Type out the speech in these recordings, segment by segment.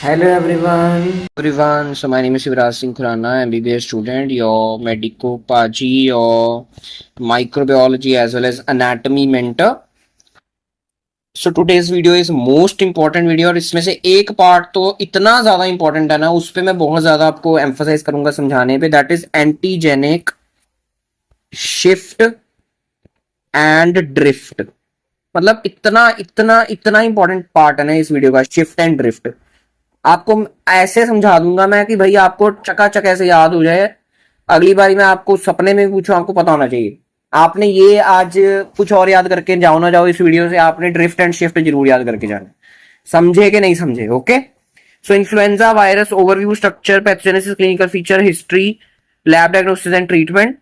Hello everyone. So my name is Yuvraj Singh Khurana, MBBS student, your medico paji, your microbiology as well as anatomy mentor. So today's video is most important video और इसमें से एक part तो इतना ज्यादा important है ना, उस पे मैं बहुत ज्यादा आपको एम्फोसाइज करूंगा समझाने पे, that is antigenic shift and drift. मतलब इतना इतना इतना इंपॉर्टेंट पार्ट है ना इस वीडियो का, शिफ्ट एंड ड्रिफ्ट। आपको ऐसे समझा दूंगा मैं कि भाई आपको चकाचक ऐसे याद हो जाए, अगली बारी मैं आपको सपने में पूछूं आपको पता होना चाहिए। आपने ये आज कुछ और याद करके जाओ ना जाओ, इस वीडियो से आपने ड्रिफ्ट एंड शिफ्ट जरूर याद करके जाना। समझे कि नहीं समझे? Okay. So influenza virus overview, structure, pathogenesis, clinical feature, history, lab diagnosis and treatment,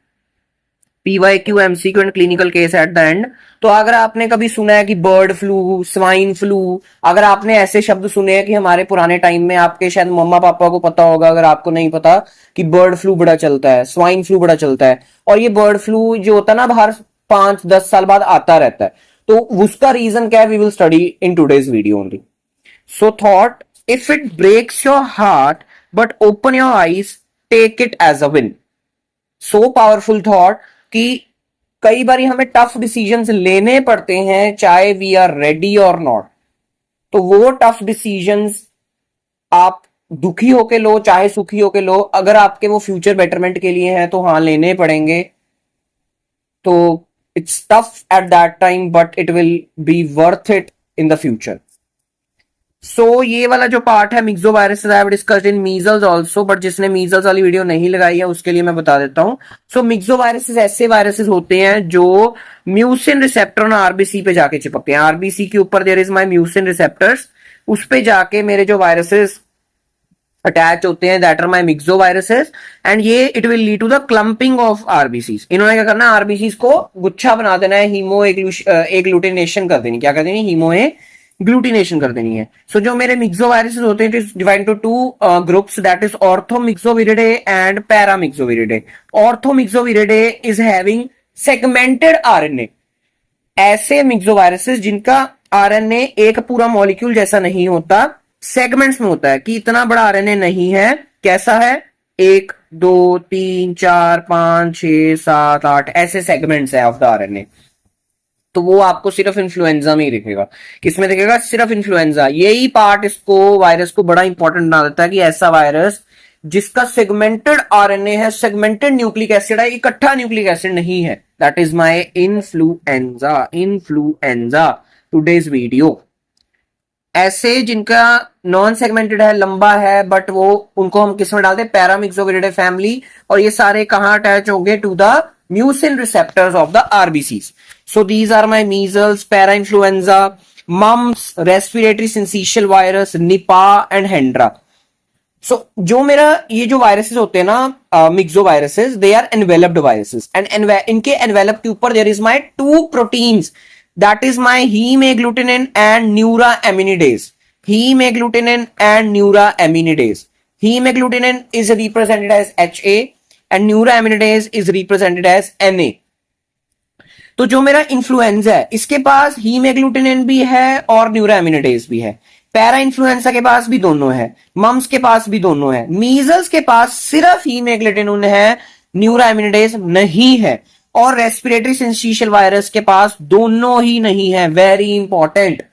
PYQ, MCQ and clinical case at the end. तो अगर आपने कभी सुना है कि बर्ड फ्लू, स्वाइन फ्लू, अगर आपने ऐसे शब्द सुने हैं कि हमारे पुराने टाइम में, आपके शायद मम्मा पापा को पता होगा, अगर आपको नहीं पता, कि बर्ड फ्लू बड़ा चलता है, स्वाइन फ्लू बड़ा चलता है, और ये बर्ड फ्लू जो होता है ना हर 5-10 साल बाद आता रहता है, तो उसका रीजन क्या है we will study in today's video only. So thought, if it breaks your heart but open your eyes, take it as a win. So powerful thought कि कई बार हमें टफ डिसीजंस लेने पड़ते हैं चाहे वी आर रेडी और not. तो वो टफ डिसीजंस आप दुखी होके लो चाहे सुखी होके लो, अगर आपके वो फ्यूचर बेटरमेंट के लिए हैं तो हाँ लेने पड़ेंगे। तो it's tough at that time but it will be worth it in the future. So ये वाला जो पार्ट है myxoviruses, I have discussed in measles also, but जिसने मीजल्स वाली वीडियो नहीं लगाई है उसके लिए मैं बता देता हूं। सो मिक्सो वायरसेस ऐसे वायरसेस होते हैं जो म्यूसिन रिसेप्टर और आरबीसी पे जाके चिपकते हैं। आरबीसी के ऊपर there is my mucin receptors, उस पे जाके मेरे जो वायरसेस अटैच होते हैं, that are my myxoviruses, and ये it will lead to the clumping of आरबीसीज। इन्होंने क्या करना है, आरबीसीज को गुच्छा बना देना है, हीमो एग्लूटिनेशन कर देनी, क्या कर देनी, हीमो ग्लूटिनेशन कर देनी है। सो जो मेरे मिक्सो वायरसेस होते हैं, it is divide to two groups, that is orthomyxoviridae and paramyxoviridae. Orthomyxoviridae is having segmented RNA. ऐसे मिक्सो वायरसेस जिनका आरएनए एक पूरा मॉलिक्यूल जैसा नहीं होता, सेगमेंट्स में होता है कि इतना बड़ा आरएनए नहीं है। कैसा है? 1 2 3 4 5 6 7 8 ऐसे सेगमेंट्स है ऑफ द आरएनए। तो वो आपको सिर्फ इन्फ्लुएंजा में ही दिखेगा। किसमें दिखेगा? सिर्फ इन्फ्लुएंजा। यही पार्ट इसको, वायरस को बड़ा इंपॉर्टेंट बना देता है कि ऐसा वायरस जिसका सेगमेंटेड आरएनए है, सेगमेंटेड न्यूक्लिक एसिड है, इकट्ठा न्यूक्लिक एसिड नहीं है, that is my influenza. Influenza today's video. ऐसे जिनका नॉन सेगमेंटेड है, लंबा है, बट वो उनको हम किस में डालते हैं? Paramyxoviridae family. और ये सारे कहां अटैच होंगे? To the mucin receptors of the RBCs. So these are my measles, para-influenza, mumps, respiratory syncytial virus, Nipah and Hendra. So जो मेरा ये जो वायरसेस होते हैं ना, myxoviruses, they are enveloped viruses, and इनके एनवेलप के ऊपर there is my 2 proteins, that is my haemagglutinin and neuraminidase. Haemagglutinin and neuraminidase. Haemagglutinin is represented as HA and neuraminidase is represented as Na. तो जो मेरा influenza है, इसके पास हीमोग्लूटिनिन भी है और न्यूरामिनिडेज भी है। पैरा इन्फ्लुएंजा के पास भी दोनों है, मम्स के पास भी दोनों है। मीजल्स के पास सिर्फ हीमोग्लूटिनिन है, न्यूरामिनिडेज नहीं है। और रेस्पिरेटरी सिंसिशियल वायरस के पास दोनों ही नहीं है। Very important,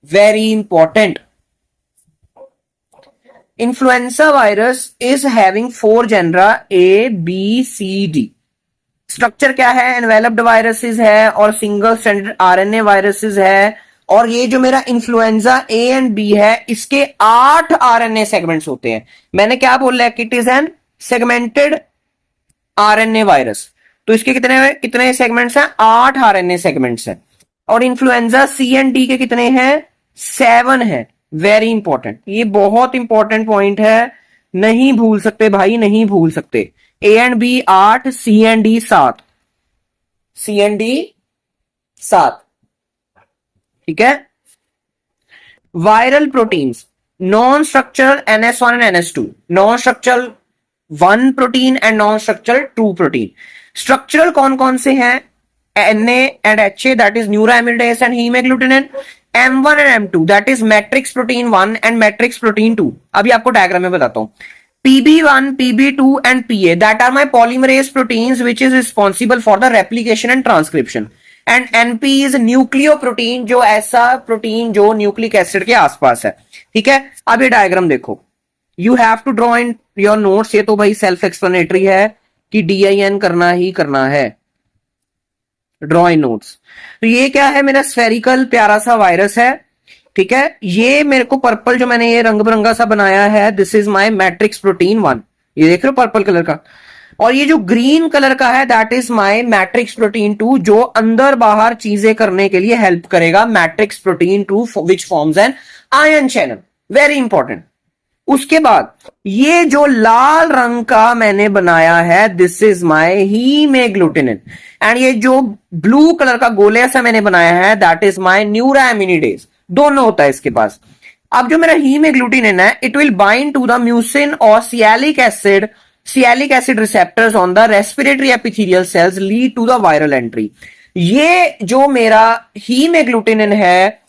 very important. Influenza virus is having 4 genera A, B, C, D. Structure क्या है? एनवेलप्ड वायरसेस है और सिंगल स्ट्रैंडेड आरएनए वायरसेस है। और ये जो मेरा इन्फ्लुएंजा A एंड B है, इसके 8 आरएनए सेगमेंट्स होते हैं। मैंने क्या बोला है? It is N segmented RNA virus. तो इसके कितने कितने सेगमेंट्स हैं? 8 आरएनए सेगमेंट्स हैं। और इन्फ्लुएंजा C एंड D के कितने हैं? 7 है। वेरी इंपॉर्टेंट, ये बहुत इंपॉर्टेंट पॉइंट है, नहीं भूल सकते भाई, नहीं भूल सकते। A and B 8, C and D 7, C and D 7, ठीक है। Viral proteins, non structural NS1 and NS2, non structural 1 protein and non structural 2 protein. Structural कौन कौन से हैं? Na and HA, that is neuraminidase and hemagglutinin. M1 and M2 that is matrix protein 1 and matrix protein 2। अभी आपको diagram में बताता हूं। PB1, PB2 and PA that are my polymerase proteins which is responsible for the replication and transcription, and NP is nucleoprotein, जो ऐसा protein जो nucleic acid के आसपास है। ठीक है, अब ये डायग्राम देखो, you have to draw in your notes. ये तो भाई सेल्फ एक्सप्लेनेटरी है कि DIN करना ही करना है, ड्रॉ इन नोट्स। तो ये क्या है, मेरा स्फेरिकल प्यारा सा वायरस है। ठीक है, ये मेरे को पर्पल जो मैंने ये रंग बिरंगा सा बनाया है, this is my matrix protein 1, ये देख रहे हो पर्पल कलर का। और ये जो ग्रीन कलर का है that is my matrix protein 2, जो अंदर बाहर चीजें करने के लिए हेल्प करेगा, matrix protein 2 which forms an ion channel, very important. उसके बाद ये जो लाल रंग का मैंने बनाया है, दिस इज माय हीमोग्लूटिनिन, एंड ये जो ब्लू कलर का गोले सा मैंने बनाया है दैट इज माय न्यूरामिनिडेज, दोनों होता है इसके पास। अब जो मेरा हीमोग्लूटिनिन है, it will bind to the mucin और sialic acid receptors on the respiratory epithelial cells, lead to the viral entry. ये जो मेरा हीमोग्लूटिनिन है,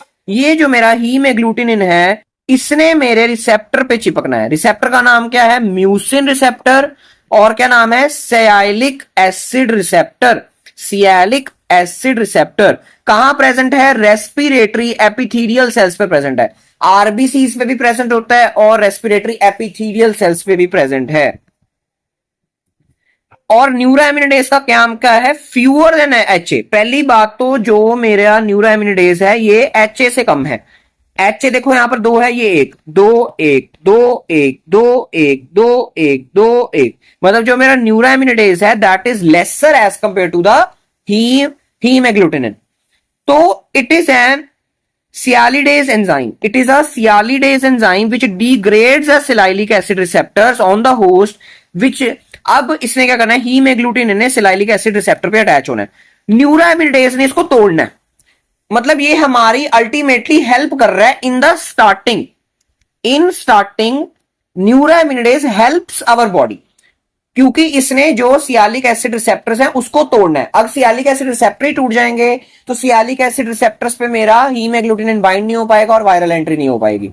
इसने मेरे रिसेप्टर पे चिपकना है। रिसेप्टर का नाम क्या है, म्यूसिन रिसेप्टर, और क्या नाम है, sialic acid receptor. Sialic acid receptor कहां प्रेजेंट है, रेस्पिरेटरी एपिथेलियल सेल्स पे प्रेजेंट है। आरबीसीज पे भी प्रेजेंट होता है और रेस्पिरेटरी एपिथेलियल सेल्स पे भी प्रेजेंट है। और न्यूरामिनिडेज का काम क्या है, फ्यूअर देन HA। पहली बात तो जो मेरा न्यूरामिनिडेज है ये HA से कम है। HA देखो यहां पर 2 है, ये 1 2 1 2 1 2 1 2 1 2 1, मतलब जो मेरा न्यूरामिनिडेज है that is lesser as compare to the hemagglutinin. तो it is an sialidase enzyme. It is a sialidase enzyme which degrades the sialic acid receptors on the host, which अब इसने क्या करना है, हीमोग्लूटिनिन ने सिलाइलिक एसिड रिसेप्टर पे attach होना है, न्यूरामिनिडेज ने इसको तोड़ना है। मतलब ये हमारी अल्टीमेटली हेल्प कर रहा है in starting neuraminidase helps our body, क्योंकि इसने जो सियालिक एसिड रिसेप्टर्स हैं उसको तोड़ना है। अब सियालिक एसिड रिसेप्टर ही टूट जाएंगे तो सियालिक एसिड रिसेप्टर्स पे मेरा हीमोग्लूटिनिन बाइंड नहीं हो पाएगा और वायरल एंट्री नहीं हो पाएगी।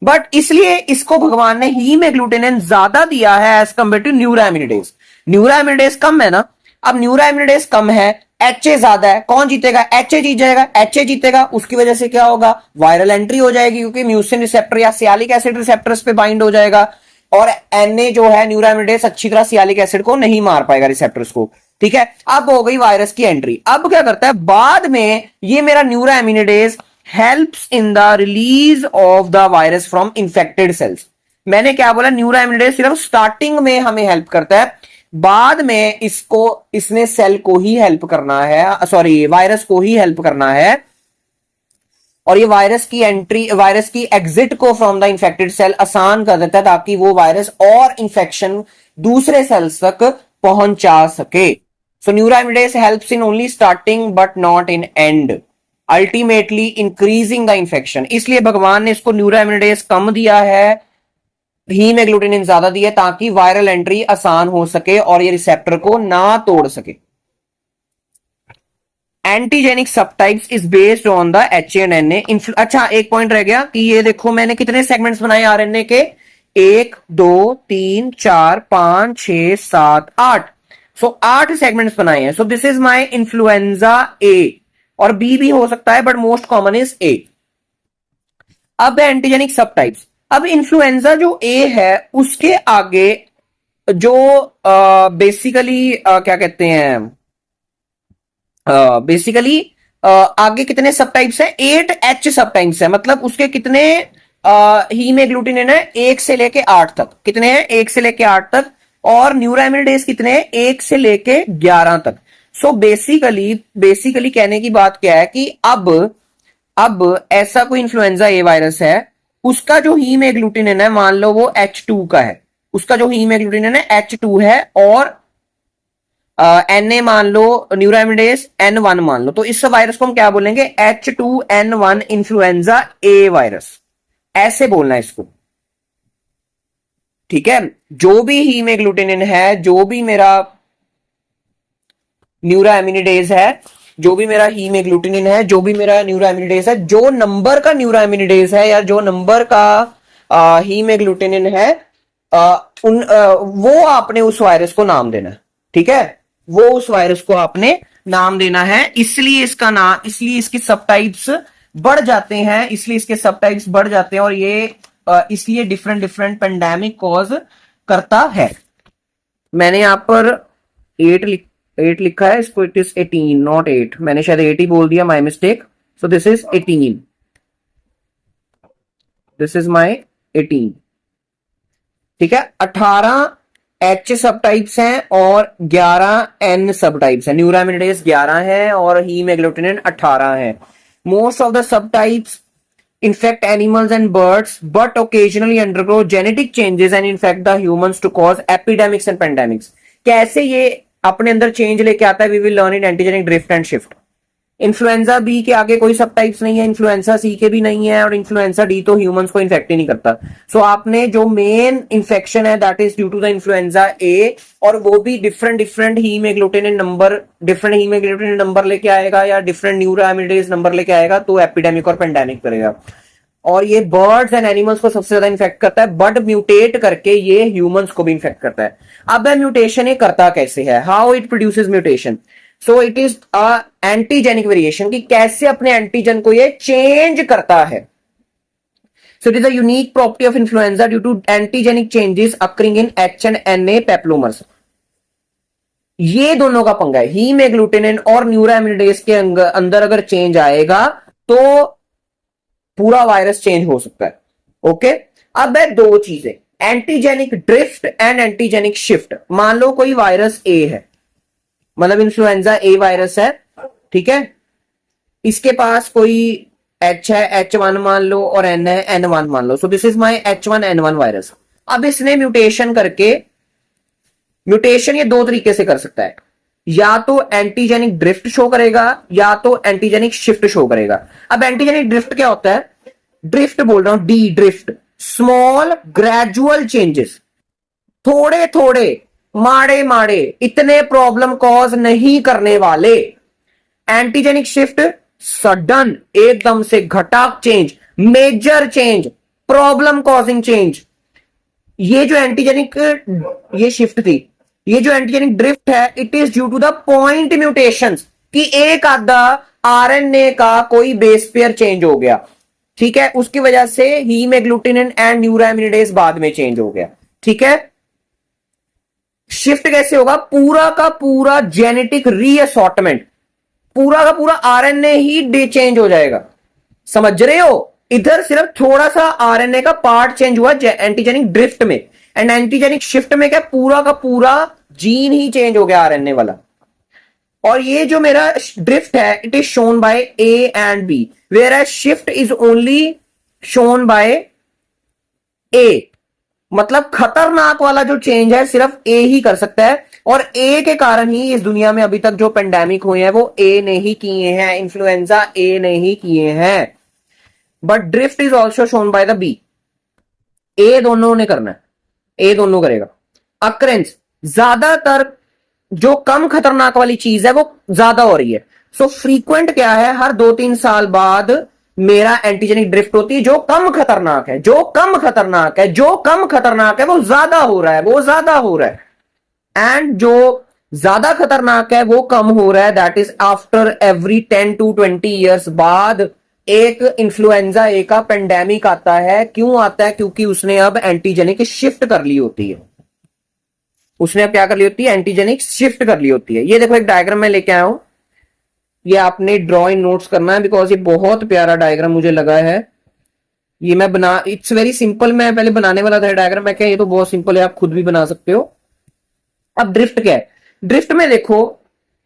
बट इसलिए इसको भगवान ने हीमोग्लूटिनिन ज्यादा दिया है एज कंपेयर टू न्यूरामिनिडेज। न्यूरामिनिडेज कम है ना, अब न्यूरामिनिडेज कम है, HA ज्यादा है, कौन जीतेगा, HA जीत जाएगा। HA जीतेगा, उसकी वजह से क्या होगा, वायरल एंट्री हो जाएगी, क्योंकि म्यूसिन रिसेप्टर या सियालिक एसिड रिसेप्टर्स पे बाइंड हो जाएगा। और Na जो है न्यूरामिनिडेज अच्छी तरह सियालिक एसिड को नहीं मार पाएगा, रिसेप्टर्स को। ठीक है, अब हो गई वायरस की एंट्री। अब क्या करता है, बाद में ये मेरा neuraminidase helps in the release of the virus from infected cells. मैंने क्या बोला, न्यूरामिनिडेज सिर्फ स्टार्टिंग में हमें हेल्प करता है, बाद में इसने सेल को ही हेल्प करना है, सॉरी वायरस को ही हेल्प करना है। और ये वायरस की एग्जिट को फ्रॉम द इंफेक्टेड सेल आसान कर देता है, ताकि वो वायरस और इंफेक्शन दूसरे सेल्स तक पहुंचा सके। So neuraminidase helps in only starting but not in end, ultimately increasing the infection. इसलिए भगवान ने इसको न्यूरामिनिडेज कम दिया है, हीमोग्लूटिनिन ज्यादा दिया, ताकि वायरल एंट्री आसान हो सके और ये रिसेप्टर को ना तोड़ सके। Antigenic subtypes is based on the HA and NA। अच्छा, एक पॉइंट रह गया कि ये देखो मैंने कितने सेगमेंट्स बनाए RNA के, 1 2 3 4 5 6 7 8, सो 8 सेगमेंट्स बनाए हैं। सो this is my influenza A, और B भी हो सकता है but most common is A। अब एंटीजेनिक सबटाइप्स, अब इन्फ्लुएंजा जो A है उसके आगे जो बेसिकली क्या कहते हैं, बेसिकली आगे कितने सबटाइप्स हैं, 8H सबटाइप्स है। मतलब उसके कितने हीमोग्लूटिनिन है, 1 से लेके 8 तक। कितने हैं, 1 से लेके 8 तक। और न्यूरामिनिडेज कितने हैं, 1 से लेके 11 तक। सो बेसिकली कहने की बात क्या है कि अब ऐसा कोई इन्फ्लुएंजा ए वायरस है, उसका जो हीमोग्लूटिनिन है, मान लो वो H2 का है, उसका जो हीमोग्लूटिनिन है H2 है, और Na मान लो, न्यूरामिनिडेज N1 मान लो, तो इस वायरस को हम क्या बोलेंगे, H2N1 इन्फ्लुएंजा ए वायरस, ऐसे बोलना है इसको। ठीक है, जो भी हीमोग्लूटिनिन है, जो भी मेरा न्यूरामिनिडेज है, जो भी मेरा हीमोग्लूटिनिन है, जो भी मेरा न्यूरोएमिनिडेज है, जो नंबर का न्यूरोएमिनिडेज है या जो नंबर का हीमोग्लूटिनिन है, वो आपने उस वायरस को नाम देना है। ठीक है, वो उस वायरस को आपने नाम देना है। इसलिए इसका नाम, इसलिए इसके सबटाइप्स बढ़ जाते हैं, इसलिए इसके सबटाइप्स बढ़ जाते हैं, और ये इसलिए डिफरेंट डिफरेंट पेंडेमिक कॉज करता है। मैंने यहां पर 8 लिखा है, इसको इट इज 18 नॉट 8, मैंने शायद 8 ही बोल दिया, my mistake. So this is 18, this is माई 18। ठीक है, 18 H सब टाइप्स हैं और 11 N सब टाइप्स हैं। न्यूरोएमिनिडेज 11 है और हीमोग्लूटिनिन 18 है। Most of the sub types infect animals and birds but occasionally undergo genetic changes and infect the humans to cause epidemics and pandemics। कैसे ये अपने अंदर चेंज लेके आता है, we will learn in antigenic drift and shift। Influenza B के आगे कोई सब टाइप्स नहीं है, इन्फ्लुएंजा सी के भी नहीं है, और इन्फ्लुएंजा डी तो ह्यूमंस को इन्फेक्ट ही नहीं करता। सो आपने जो मेन इन्फेक्शन है that is due to the influenza A, और वो भी डिफरेंट डिफरेंट हीमोग्लूटिनिन नंबर लेके आएगा या डिफरेंट न्यूरोएमिनिडेज नंबर लेके आएगा, तो एपिडेमिक और पेंडेमिक करेगा। और ये बर्ड्स एंड एनिमल्स को सबसे ज्यादा इन्फेक्ट करता है, बट म्यूटेट करके ये ह्यूमंस को भी इन्फेक्ट करता है। अब म्यूटेशन ये करता कैसे है, how it produces mutation. So it is a antigenic variation, कि कैसे अपने एंटीजन को ये चेंज करता है। So it is a unique property of influenza due to antigenic changes occurring in H and N A peplomers. ये दोनों का पंगा है, हीमोग्लूटिनिन और न्यूरोएमिनिडेज के अंदर अगर चेंज आएगा तो पूरा वायरस चेंज हो सकता है। ओके, अब है दो चीजें, antigenic drift and antigenic shift. मान लो कोई वायरस ए है, मतलब इन्फ्लुएंजा ए वायरस है, ठीक है, इसके पास कोई एच है, H1 मान लो, और N है, N1 मान लो। So this is my H1N1 virus. अब इसने म्यूटेशन करके, म्यूटेशन ये दो तरीके से कर सकता है, या तो एंटीजेनिक ड्रिफ्ट शो करेगा या तो एंटीजेनिक शिफ्ट शो करेगा। अब एंटीजेनिक ड्रिफ्ट क्या होता है, ड्रिफ्ट बोल रहा हूं, D drift, small gradual changes, थोड़े थोड़े माड़े माड़े, इतने प्रॉब्लम कॉज नहीं करने वाले। एंटीजेनिक शिफ्ट सडन, एकदम से घटाक change, major change, problem causing change. ये जो एंटीजेनिक, ये शिफ्ट थी, ये जो एंटीजेनिक ड्रिफ्ट है, it is due to the point mutations, कि एक आधा आरएनए का कोई बेस पेयर चेंज हो गया, ठीक है, उसकी वजह से हीमोग्लूटिनिन एंड न्यूरोएमिनिडेज बाद में चेंज हो गया। ठीक है, शिफ्ट कैसे होगा, पूरा का पूरा जेनेटिक रीअसॉर्टमेंट, पूरा का पूरा आरएनए ही चेंज हो जाएगा। समझ रहे हो, इधर सिर्फ थोड़ा सा आरएनए का पार्ट चेंज हुआ एंटीजेनिक ड्रिफ्ट में, एंड एंटीजेनिक शिफ्ट में क्या, पूरा का पूरा जीन ही चेंज हो गया आरएनए वाला। और ये जो मेरा ड्रिफ्ट है, it is shown by A and B, whereas shift is only shown by A. मतलब खतरनाक वाला जो चेंज है सिर्फ ए ही कर सकता है, और ए के कारण ही इस दुनिया में अभी तक जो पेंडेमिक हुए हैं वो ए ने ही किए हैं, इन्फ्लुएंजा ए ने ही किए हैं। But drift is also shown by the B, A दोनों ने करना है, ए दोनों करेगा। अक्रेंस, ज्यादातर जो कम खतरनाक वाली चीज है वो ज्यादा हो रही है। सो फ्रीक्वेंट क्या है, हर 2-3 साल बाद मेरा एंटीजेनिक ड्रिफ्ट होती है, जो कम खतरनाक है, जो कम खतरनाक है, जो कम खतरनाक है वो ज्यादा हो रहा है, वो ज्यादा हो रहा है, एंड जो ज्यादा खतरनाक है वो कम हो रहा है। That is after every 10 to 20 years बाद एक इन्फ्लुएंजा ए का पेंडेमिक आता है। क्यों आता है, क्योंकि उसने अब एंटीजेनिक शिफ्ट कर ली होती है, उसने अब क्या कर ली होती है, एंटीजेनिक शिफ्ट कर ली होती है। ये देखो एक डायग्राम में लेके आया हूं, ये आपने ड्रॉ इन नोट्स करना है, बिकॉज ये बहुत प्यारा डायग्राम मुझे लगा है। ये मैं बना, इट्स वेरी सिंपल, मैं पहले बनाने वाला था डायग्राम, मैं क्या ये तो बहुत सिंपल है, आप खुद भी बना सकते हो। अब ड्रिफ्ट क्या है, ड्रिफ्ट में देखो,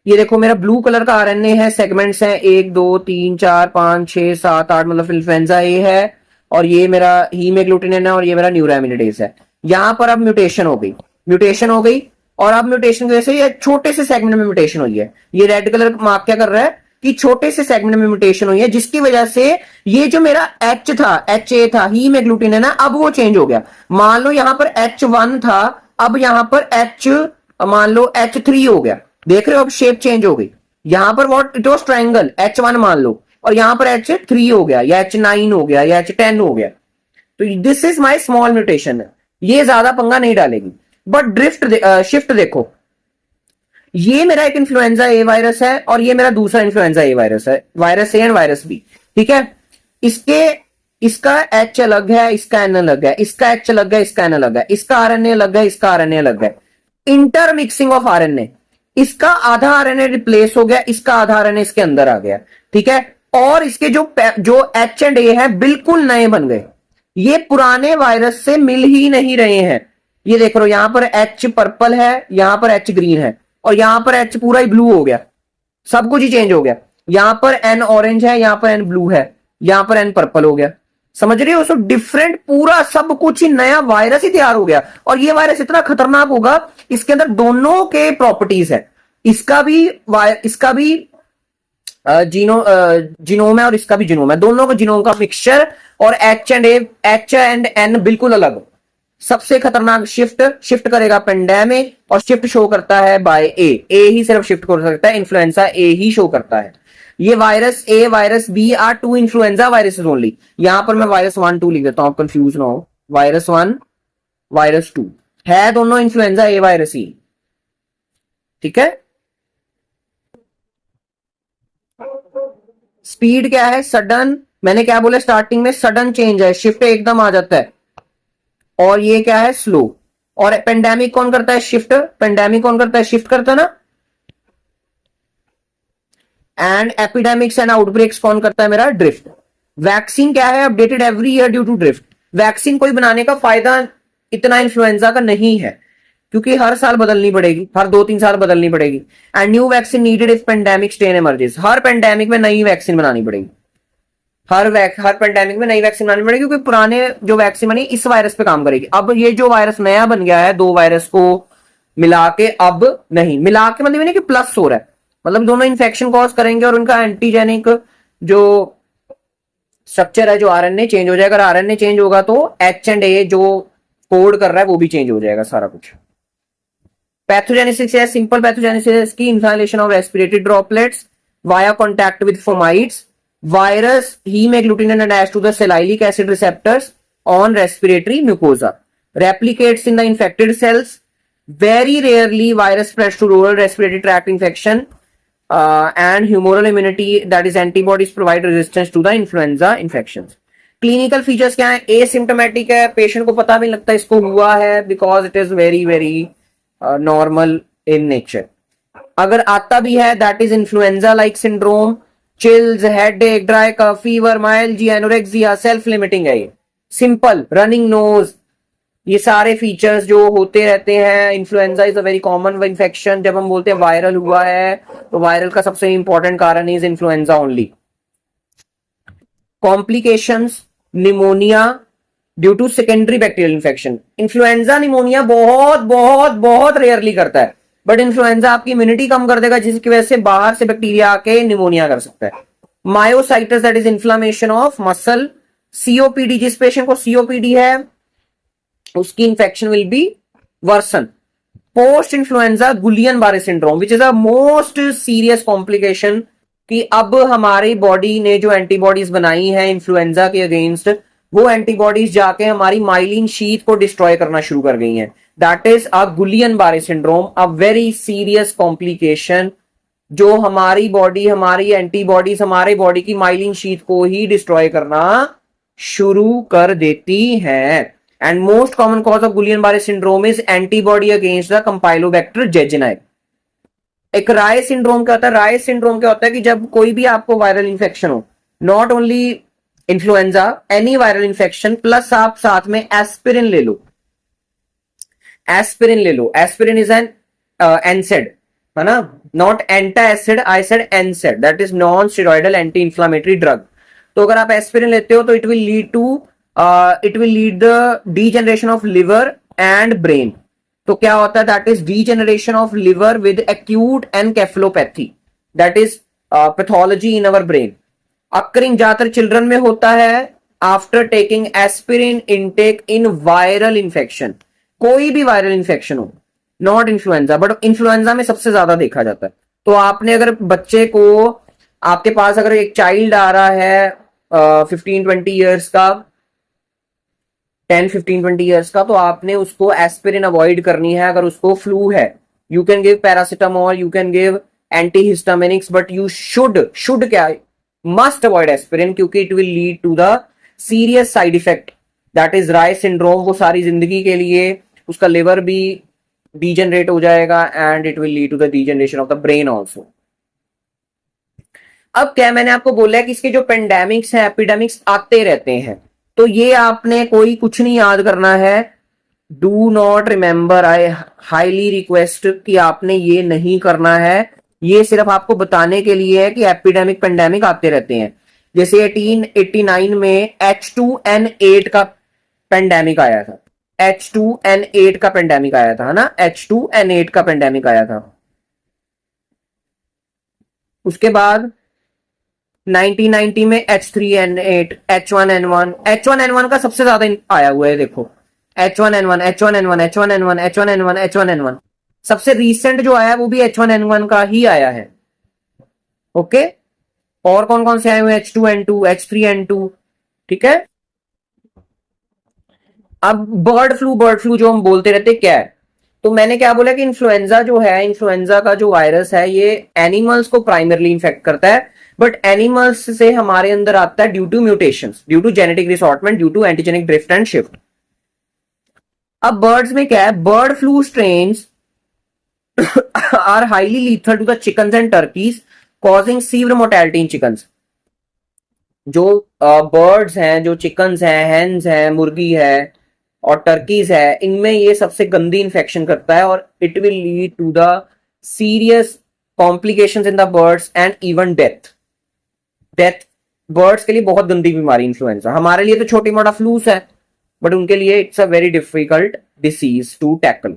ये देखो मेरा ब्लू कलर का आरएनए है, सेगमेंट्स हैं 1 2 3 4 5 6 7 8, मतलब इन्फ्लुएंजा ए है, और ये मेरा हीमोग्लूटिनिन है, और ये मेरा न्यूरोएमिनिडेज है। यहां पर अब म्यूटेशन हो गई, म्यूटेशन हो गई, और अब म्यूटेशन की वजह से ये छोटे से सेगमेंट में म्यूटेशन हुई है। ये रेड कलर मार्क क्या कर रहा है कि छोटे से सेगमेंट में म्यूटेशन हुई है, जिसकी वजह से ये जो मेरा एच था, एच ए था, हीमोग्लूटिनिन है ना, अब वो चेंज हो गया। मान लो यहां पर H1 था, अब यहां पर मान लो H3 हो गया। देख रहे हो, अब शेप चेंज हो गई। यहां पर what it was triangle H1 मान लो, और यहां पर H3 हो गया या H9 हो गया या H10 हो गया, तो this is my small mutation, ये ज्यादा पंगा नहीं डालेगी। बट शिफ्ट देखो, ये मेरा एक इन्फ्लुएंजा ए वायरस है और ये मेरा दूसरा इन्फ्लुएंजा ए वायरस है, virus A and virus B, ठीक है। इसके इसका एच अलग है, इसका एन अलग है, इसका एच अलग है, इसका एन अलग है, इसका आरएनए अलग है, इसका आरएनए अलग है, इंटरमिक्सिंग ऑफ आरएनए, इसका आधा आरएनए रिप्लेस हो गया, इसका आधा आरएनए इसके अंदर आ गया, ठीक है। और इसके जो एच एंड ए है बिल्कुल नए बन गए, ये पुराने वायरस से मिल ही नहीं रहे हैं। ये देख लो, यहां पर एच पर्पल है, यहां पर एच ग्रीन है, और यहां पर एच पूरा ही ब्लू हो गया, सब कुछ ही चेंज हो गया। यहां पर एन ऑरेंज है, यहां पर एन ब्लू है, यहां पर एन पर्पल हो गया, समझ रहे हो। सो डिफरेंट पूरा सब कुछ ही नया वायरस ही तैयार हो गया। और ये वायरस इतना खतरनाक होगा, इसके अंदर दोनों के प्रॉपर्टीज है, इसका भी जीनोम है और इसका भी जीनोम है, दोनों का जीनोम का मिक्सचर, और एच एंड एन बिल्कुल अलग। सबसे खतरनाक शिफ्ट करेगा पेंडेमिक, और शिफ्ट शो करता है बाय ए ही सिर्फ शिफ्ट कर सकता है, इन्फ्लुएंजा ए ही शो करता है। ये virus A virus B are two influenza viruses only. यहां पर मैं वायरस 1 2 लिख देता हूं, आप कंफ्यूज ना हो, वायरस 1 वायरस 2 है, दोनों इन्फ्लुएंजा ए वायरस ही, ठीक है। स्पीड क्या है, सडन, मैंने क्या बोला स्टार्टिंग में, सडन चेंज है, शिफ्ट एकदम आ जाता है। और ये क्या है, स्लो। और पेंडेमिक कौन करता है, शिफ्ट, पेंडेमिक कौन करता है, शिफ्ट करता है ना। एंड एपिडेमिक्स एंड आउटब्रेक्स कौन करता है, मेरा ड्रिफ्ट। वैक्सीन क्या है, updated every year due to drift. Vaccine कोई बनाने का फायदा इतना इन्फ्लुएंजा का नहीं है, क्योंकि हर साल बदलनी पड़ेगी, हर 2 3 साल बदलनी पड़ेगी। And new vaccine needed if pandemic strain emerges, her pandemic में नई वैक्सीन बनानी पड़ेगी, हर पेंडेमिक में नई वैक्सीन बनानी पड़ेगी, क्योंकि पुराने जो वैक्सीन बनी इस वायरस पे काम करेगी। अब ये जो वायरस नया बन गया है, दो वायरस को मिला के, अब नहीं मिला के मतलब नहीं कि प्लस हो रहा है, मतलब दोनों इन्फेक्शन कॉज करेंगे और उनका एंटीजेनिक जो स्ट्रक्चर है, जो आरएनए चेंज हो जाएगा। आरएनए चेंज होगा तो एच एंड ए जो कोड कर रहा है वो भी चेंज हो जाएगा, सारा कुछ। पैथोजेनेसिस है, सिंपल पैथोजेनेसिस की inhalation of respiratory droplets via contact with fomites. Virus hemagglutinin attached to the salicylic acid receptors on respiratory mucosa, replicates in the infected cells. Very rarely virus spreads to oral respiratory tract infection, and humoral immunity, that is antibodies, provide resistance to the influenza infections. Clinical features क्या है, asymptomatic है, patient को पता भी नहीं लगता इसको हुआ है, because it is very very normal in nature. अगर आता भी है, that is influenza like syndrome, chills, headache, dry cough, fever, myalgia, anorexia, self limiting है ये, सिंपल, रनिंग नोज, ये सारे फीचर्स जो होते रहते हैं। Influenza is a very common infection. जब हम बोलते हैं वायरल हुआ है, तो वायरल का सबसे इंपॉर्टेंट कारण is influenza only. Complications, pneumonia due to secondary bacterial infection. Influenza pneumonia बहुत बहुत बहुत रेयरली करता है, बट इन्फ्लुएंजा आपकी इम्यूनिटी कम कर देगा, जिसकी वजह से बाहर से बैक्टीरिया आके निमोनिया कर सकता है। Myositis, that is inflammation of muscle. COPD, जिस पेशेंट को सीओपीडी है उसकी infection will be worsen. Post influenza Guillain Barre syndrome, which is a most serious complication, कि अब हमारी बॉडी ने जो एंटीबॉडीज बनाई है इन्फ्लुएंजा के अगेंस्ट, वो एंटीबॉडीज जाके हमारी माइलिन शीथ को डिस्ट्रॉय करना शुरू कर गई हैं। That is a गुलियन Barre syndrome, a very serious complication, जो हमारी बॉडी, हमारी एंटीबॉडीज हमारे बॉडी की माइलिन शीथ को ही डिस्ट्रॉय करना शुरू कर देती है। And most common cause of Guillain Barre syndrome is antibody against the Campylobacter jejuni. एक राय सिंड्रोम क्या होता है, राय सिंड्रोम क्या होता है कि जब कोई भी आपको वायरल इंफेक्शन हो, not only influenza, any viral infection, plus आप साथ में एस्पिरिन ले लो, एस्पिरिन ले लो। एस्पिरिन इज एन एनसेड, है ना, not antacid, I said NSAID, that is non steroidal anti inflammatory drug. तो अगर आप एस्पिरिन लेते हो तो it will lead the degeneration of liver and brain. तो क्या होता है, that is degeneration of liver with acute encephalopathy, that is pathology in our brain. Occurring ज्यादातर चिल्ड्रन में होता है आफ्टर टेकिंग एस्पिरिन इनटेक इन वायरल इंफेक्शन। कोई भी वायरल इंफेक्शन हो, नॉट इन्फ्लुएंजा, बट इन्फ्लुएंजा में सबसे ज्यादा देखा जाता है। तो आपने अगर बच्चे को, आपके पास अगर एक चाइल्ड आ रहा है 15-20 ईयर्स का, 10-15-20 ईयर्स का, तो आपने उसको एस्पिरिन अवॉइड करनी है अगर उसको फ्लू है. You can give paracetamol, you can give antihistaminics, but you should क्या, मस्ट अवॉइड एस्पिरिन, क्योंकि it will lead to the serious side effect, that is Reye syndrome. वो सारी जिंदगी के लिए उसका लिवर भी डीजनरेट हो जाएगा and it will lead to the degeneration of the brain also. अब क्या मैंने आपको बोला है कि इसके जो पेंडेमिक्स हैं, एपिडेमिक्स आते रहते हैं, तो ये आपने कोई कुछ नहीं याद करना है. Do not remember, I highly request कि आपने ये नहीं करना है. ये सिर्फ आपको बताने के लिए है कि एपिडेमिक पेंडेमिक आते रहते हैं. जैसे 1889 में H2N8 का पेंडेमिक आया था. H2N8 का पेंडेमिक आया था, है ना, H2N8 का पेंडेमिक आया था. उसके बाद 1990 में H3N8, H1N1. H1N1 का सबसे ज्यादा आया हुआ है, देखो H1N1, H1N1, H1N1, H1N1, H1N1. सबसे रीसेंट जो आया वो भी H1N1 का ही आया है. ओके, और कौन कौन से आए हुए, H2N2, H3N2. ठीक है. अब बर्ड फ्लू जो हम बोलते रहते क्या है, तो मैंने क्या बोला कि इन्फ्लुएंजा जो है, इन्फ्लुएंजा का जो वायरस है, ये एनिमल्स को प्राइमरली इन्फेक्ट करता है, बट एनिमल्स से हमारे अंदर आता है due to mutations, due to genetic reassortment, due to antigenic drift and shift. अब बर्ड्स में क्या है, bird flu strains are highly lethal to the chickens and turkeys, causing severe mortality in chickens. जो बर्ड्स हैं, जो chickens हैं, hence हैं, मुर्गी है और टर्कीज है, इनमें ये सबसे गंदी इंफेक्शन करता है और it will lead to the serious complications in the birds and even death. Birds के लिए बहुत गंदी बीमारी इन्फ्लुएंजा. हमारे लिए तो छोटी मोटा फ्लूस है, बट उनके लिए it's a very difficult disease to tackle.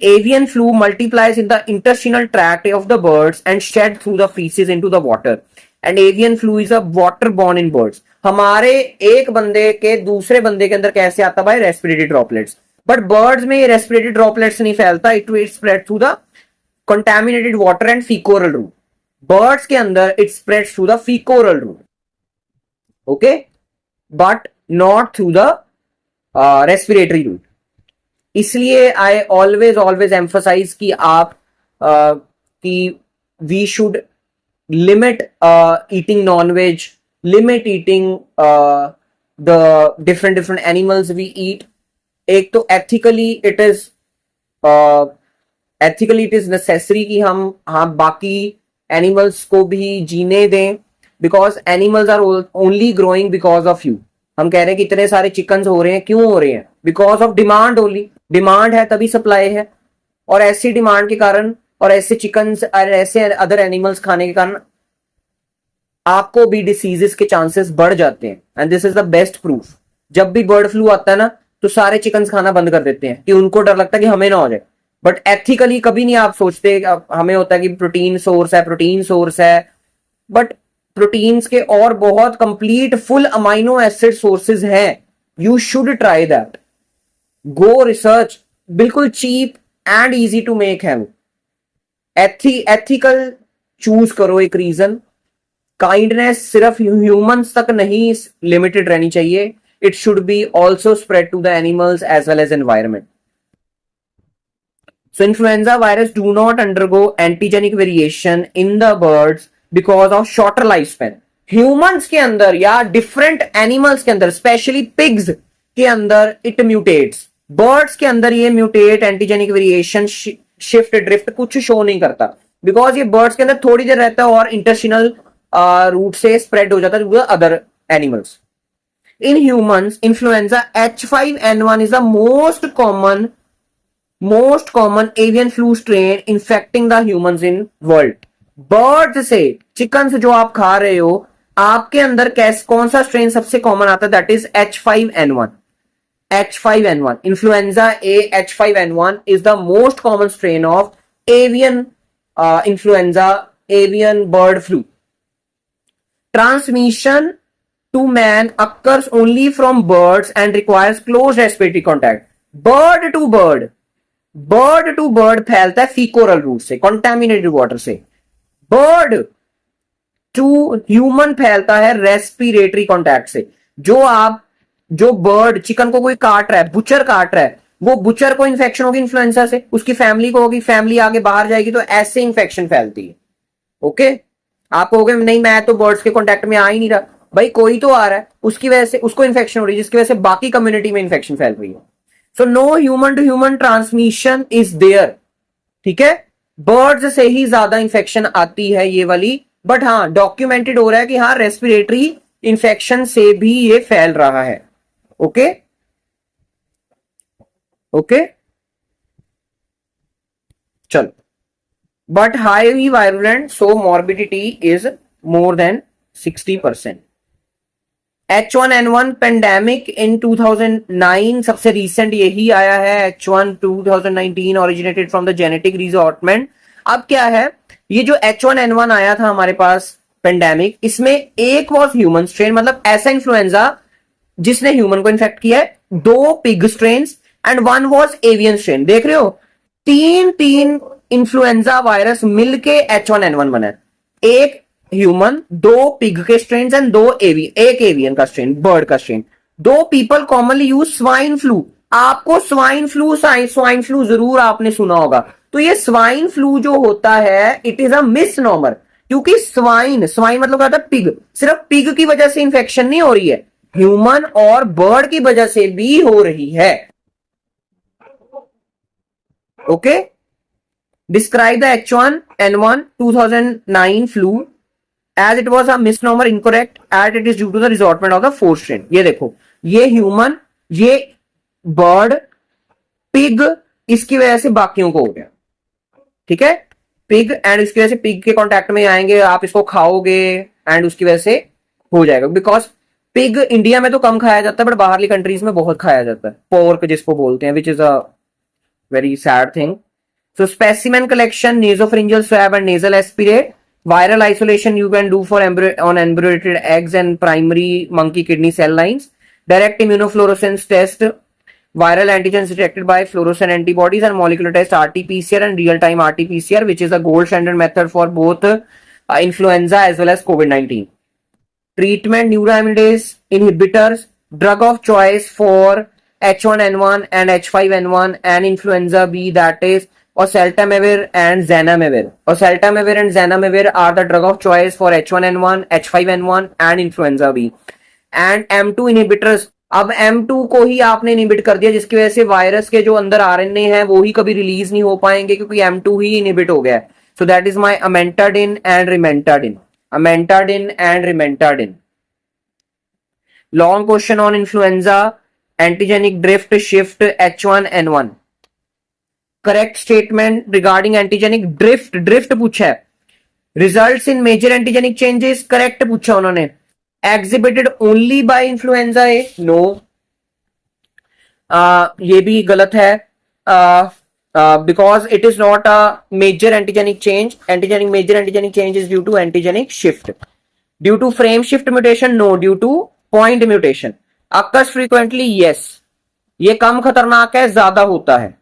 Avian flu multiplies in the intestinal tract of the birds and shed through the feces into the water. And avian flu is a waterborne in birds. हमारे एक बंदे के दूसरे बंदे के अंदर कैसे आता है, रेस्पिरेटरी ड्रॉपलेट्स. बट बर्ड्स में ये रेस्पिरेटरी ड्रॉपलेट्स नहीं फैलता, it will spread through the contaminated water and feco oral route. Birds के अंदर it spread through the feco oral route, okay, but not through the respiratory route. इसलिए आई ऑलवेज एम्फसाइज कि आप कि we should limit eating non veg, limit eating the different animals we eat. एक तो ethically it is necessary कि हम बाकी animals को भी जीने दें, because animals are only growing because of you. हम कह रहे हैं कि इतने सारे चिकन्स हो रहे हैं, क्यों हो रहे हैं, because of demand only. Demand है तभी सप्लाई है, और ऐसी डिमांड के कारण और ऐसे चिकन्स और ऐसे अदर एनिमल्स खाने के कारण आपको भी डिसीजेस के चांसेस बढ़ जाते हैं. And this is the best proof. जब भी बर्ड फ्लू आता है ना, तो सारे चिकन्स खाना बंद कर देते हैं कि उनको डर लगता है कि हमें ना हो जाए. बट एथिकली कभी नहीं आप सोचते, हमें होता है कि प्रोटीन सोर्स है, बट प्रोटीन्स के और बहुत complete full amino acid sources हैं. You should try that. Go research. बिल्कुल cheap and easy to make है. एथिकल चूज करो एक रीजन. काइंडनेस सिर्फ ह्यूमंस तक नहीं लिमिटेड रहनी चाहिए, it should be also spread to the animals as well as environment. So influenza virus do not undergo antigenic variation in the birds because of shorter life span. Humans के अंदर या different animals के अंदर, specially pigs के अंदर it म्यूटेट्स. Birds के अंदर ये mutate, antigenic variation, shift, drift कुछ शो नहीं करता, बिकॉज ये बर्ड्स के अंदर थोड़ी देर रहता है और इंटरस्टिनल रूट से स्प्रेड हो जाता है to the other animals. In humans, influenza H5N1 is the most common avian flu strain infecting the humans in world. Birds से, चिकन से जो आप खा रहे हो, आपके अंदर कौन सा स्ट्रेन सबसे कॉमन आता है, that is H5N1. H5N1, influenza A H5N1 is the most common strain of avian influenza, avian bird flu. Transmission to man occurs only from birds and requires close respiratory contact. bird to bird फैलता है फीकोरल root से, contaminated water से. Bird to human फैलता है respiratory contact से। जो bird chicken को कोई काट रहा है, बुचर काट रहा है, वो बुचर को इन्फेक्शन होगी इन्फ्लुएंजा से, उसकी फैमिली को होगी, फैमिली आगे बाहर जाएगी, तो ऐसे इन्फेक्शन फैलती है। ओके, आप कहोगे नहीं मैं तो बर्ड्स के कॉन्टैक्ट में आ ही नहीं रहा, भाई कोई तो आ रहा है, उसकी वजह से उसको इन्फेक्शन हो रही है, जिसकी वजह से बाकी कम्युनिटी में इन्फेक्शन फैल रही है। So no human to human transmission is there, ठीक है। बर्ड्स से ही ज्यादा इन्फेक्शन आती है ये वाली, बट हाँ डॉक्यूमेंटेड हो रहा है कि हाँ रेस्पिरेटरी इन्फेक्शन से भी ये फैल रहा है। ओके ओके, चलो, but highly virulent, so morbidity is more than 60%. H1N1 pandemic in 2009 सबसे रिसेंट यही आया है। H1 2019 originated from the genetic reassortment. अब क्या है, ये जो H1N1 आया था हमारे पास पेंडेमिक, इसमें एक वॉज ह्यूमन स्ट्रेन, मतलब ऐसा इन्फ्लुएंजा जिसने ह्यूमन को इन्फेक्ट किया है, 2 pig strain and 1 was avian strain. देख रहे हो, तीन इन्फ्लुएंजा वायरस मिलके H1N1 बना है। एक ह्यूमन, 2 पिग के स्ट्रेन एंड 2 एक एवियन का स्ट्रेन, बर्ड का strain. 2 people commonly use swine flu. आपको स्वाइन फ्लू जरूर आपने सुना होगा। तो ये स्वाइन फ्लू जो होता है, इट इज अ मिसनॉमर, क्योंकि स्वाइन मतलब क्या होता है, पिग। सिर्फ पिग की वजह से इंफेक्शन नहीं हो रही है, ह्यूमन और बर्ड की वजह से भी हो रही है। Okay, describe the H1N1 2009 flu as it was a misnomer, incorrect, as it is due to the resortment of the 4 strain। ये देखो, ये ह्यूमन, ये बर्ड, पिग, इसकी वजह से बाकियों को हो गया, ठीक है। पिग एंड इसकी वजह से पिग के कांटेक्ट में आएंगे, आप इसको खाओगे एंड उसकी वजह से हो जाएगा। बिकॉज पिग इंडिया में तो कम खाया जाता है, बट बाहरली कंट्रीज में बहुत खाया जाता है, पोर्क जिसको बोलते हैं, विच is a very sad thing. So specimen collection, nasopharyngeal swab and nasal aspirate. Viral isolation you can do for on embryonated eggs and primary monkey kidney cell lines. Direct immunofluorescence test. Viral antigens detected by fluorescent antibodies and molecular test RT-PCR and real-time RT-PCR, which is a gold standard method for both influenza as well as COVID-19. Treatment, neuraminidase inhibitors, drug of choice for H1N1 and H5N1 and influenza B, that is oseltamivir and zanamivir. Oseltamivir and zanamivir are the drug of choice for H1N1, H5N1 and influenza B. And M2 inhibitors, अब M2 को ही आपने inhibit कर दिया, जिसकी वजह से virus के जो अंदर आरएनए हैं वो ही कभी रिलीज नहीं हो पाएंगे, क्योंकि M2 ही इनहिबिट हो गया है। So that is my amantadine and rimantadine, amantadine and rimantadine. Long question on influenza, antigenic drift shift H1N1। Correct statement regarding antigenic drift, drift पूछा है। Results in major antigenic changes, correct पूछा उन्होंने। Exhibited only by influenza A, no, ये भी गलत है, because it is not a major antigenic change. Antigenic major antigenic change is due to antigenic shift, due to frame shift mutation, no, due to point mutation. Occurs frequently, yes, ये कम खतरनाक है, ज्यादा होता है।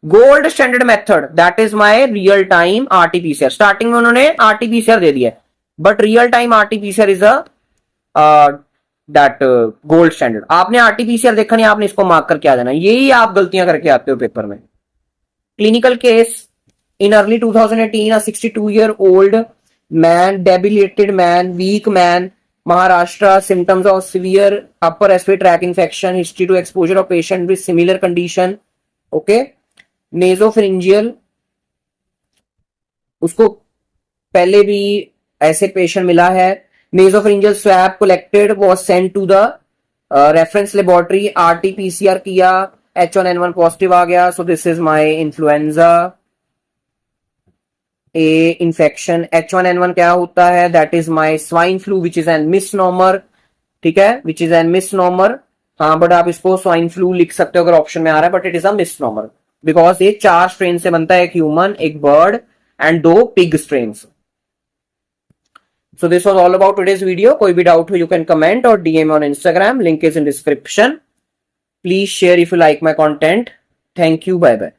Gold standard method, that is my real time RTPCR. Starting में उन्होंने RTPCR दे दिया, but real time RTPCR is a that gold standard. आपने आरटीपीसीआर देखा नहीं, आपने इसको मार्क करके आ जाना, यही आप गलतियां करके आते हो पेपर में। Clinical case, in early 2018 a 62-year-old man, debilitated man, weak man, Maharashtra, symptoms of severe upper respiratory tract infection, history to exposure of patient with similar condition, okay, nasopharyngeal, उसको पहले भी ऐसे पेशेंट मिला है। nasopharyngeal swab collected was sent to the reference laboratory, RT-PCR किया, H1N1 positive आ गया। so this is my influenza A infection। H1N1 क्या होता है, that is my swine flu which is an misnomer, ठीक है, which is an misnomer। हाँ, but आप इसको स्वाइन फ्लू लिख सकते हो अगर ऑप्शन में आ रहा है, but it is a misnomer because ये 4 स्ट्रेन से बनता है, एक ह्यूमन, एक bird and 2 pig strain. So this was all about today's video. कोई भी डाउट हो you can comment or DM on Instagram. Link is in description. Please share if you like my content. Thank you. Bye bye.